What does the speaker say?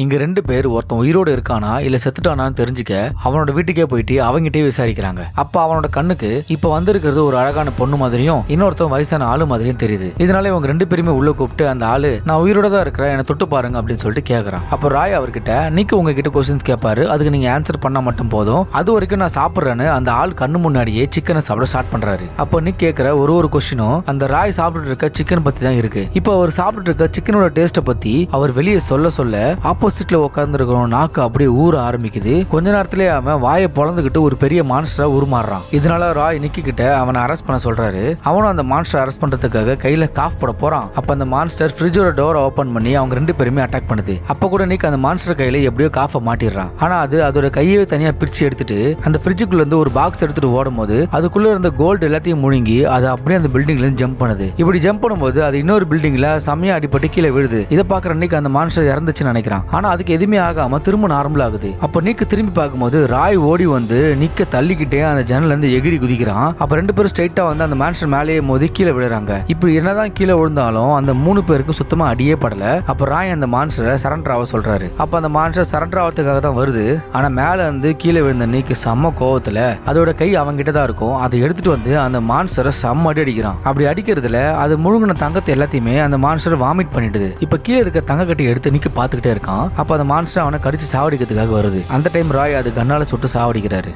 இங்க 2 பேர் ஒருத்தன் உயிரோடு இருக்கானா இல்ல செத்துட்டானான்னு தெரிஞ்சுக்க அவனோட வீட்டுக்கே போயிட்டு அவங்கிட்டே விசாரிக்கிறாங்க. அப்ப அவனோட கண்ணுக்கு இப்ப வந்திருக்கிறது ஒரு அழகான பொண்ணு மாதிரியும் இன்னொருத்தன் வயசான ஆளு மாதிரியும் தெரியுது. இதனால இவங்க 2 பேருமே உள்ள கூப்பிட்டு அந்த ஆளு நான் உயிரோட தான் இருக்கிறேன் என்ன தொட்டு பாருங்க அப்படின்னு சொல்லிட்டு கேக்குறான். அப்ப ராய் அவர்கிட்ட நீக்கு உங்ககிட்ட கொஸ்டின்ஸ் கேட்பாரு, அதுக்கு நீங்க ஆன்சர் பண்ணா மட்டும் போதும், அது வரைக்கும் நான் சாப்பிடுறேன்னு அந்த ஆள் கண்ணு முன்னாடியே சிக்கனை சாப்பிட ஸ்டார்ட் பண்றாரு. அப்ப நீ கேட்கிற ஒரு கொஸ்டினும் அந்த ராய் சாப்பிட்டு இருக்க சிக்கன் பத்தி தான் இருக்கு. இப்ப அவர் சாப்பிட்டு இருக்க சிக்கனோட டேஸ்ட பத்தி அவர் வெளியே சொல்ல ஆப்போசிட்ல உட்கார்ந்து இருக்கிற நாக்கு அப்படியே ஊற ஆரம்பிக்குது. கொஞ்ச நேரத்திலே அவன் வாயை பொளந்துகிட்டு ஒரு பெரிய மான்ஸ்டரா உருமாறான். இதனால ராய் நிக்கி கிட்ட அவனை அரெஸ்ட் பண்ண சொல்றாரு. அவனும் அந்த மான்ஸ்டர் அரெஸ்ட் பண்றதுக்காக கையில காஃப் போட போறான். அப்ப அந்த மான்ஸ்டர் ஃப்ரிட்ஜோட டோரை ஓபன் பண்ணி அவங்க 2 பேருமே அட்டாக் பண்ணுது. அப்ப கூட நிக் அந்த மான்ஸ்டர் கையில எப்படியோ காஃபை மாட்டிடுறான். ஆனா அது அதோட கையை தனியா பிரிச்சு எடுத்துட்டு அந்த ஃப்ரிட்ஜுக்குள்ள இருந்து ஒரு பாக்ஸ் எடுத்துட்டு ஓடும் போது அதுக்குள்ள இருந்த கோல்டு எல்லாத்தையும் முழுங்கி அது அப்படியே அந்த பில்டிங்ல ஜம்ப் பண்ணுது. இப்படி ஜம்ப் பண்ணும்போது அது இன்னொரு பில்டிங்ல செமையா அடிபட்டு கீழே விழுது. இதை பாக்குற நிக் அந்த மான்ஸ்டர் இறந்துச்சுன்னு நினைக்கிறான். ஆனா அதுக்கு எதுவுமே ஆகாம திரும்ப நார்மல் ஆகுது. அப்ப நிக் திரும்பி பார்க்கும்போது ராய் ஓடி வந்து நிக்க தள்ளிக்கிட்டே அந்த ஜன்னல்ல இருந்து எகிரி குதிக்கிறான். அப்ப 2 பேரும் ஸ்ட்ரைட்டா வந்து அந்த மான்ஸ்டர் மேலேயே மோதி கீழே விழுறாங்க. இப்படி என்னதான் கீழே விழுந்தாலும் அந்த 3 பேருக்கும் சுத்தமா அடியே படல. அப்ப ராய் அந்த மான்ஸ்டரை சரண்டர் ஆக சொல்றாரு. அப்ப அந்த மான்ஸ்டர் சரண்டர் ஆகிறதுக்காக தான் வருது. ஆனா மேல இருந்து கீழே விழுந்த நிக் செம்ம கோவத்துல அதோட கை அவங்கிட்ட தான் இருக்கும். அதை எடுத்துட்டு வந்து அந்த மான்ஸ்டரை செம்ம அடி அடிக்கிறான். அப்படி அடிக்கிறதுல அது முழுங்கின தங்கத்தை எல்லாத்தையுமே அந்த மான்ஸ்டர் வாமிட் பண்ணிடுது. இப்ப கீழே இருக்க தங்க கட்டி எடுத்து நிக்க பாத்துக்கிட்டே இருக்கான். அப்ப அந்த மான்ஸ்டர் அவனை கடிச்சு சாவடிக்கிறதுக்காக வருது. அந்த டைம் ராய் அது கண்ணால சுட்டு சாவடிக்கிறாரு.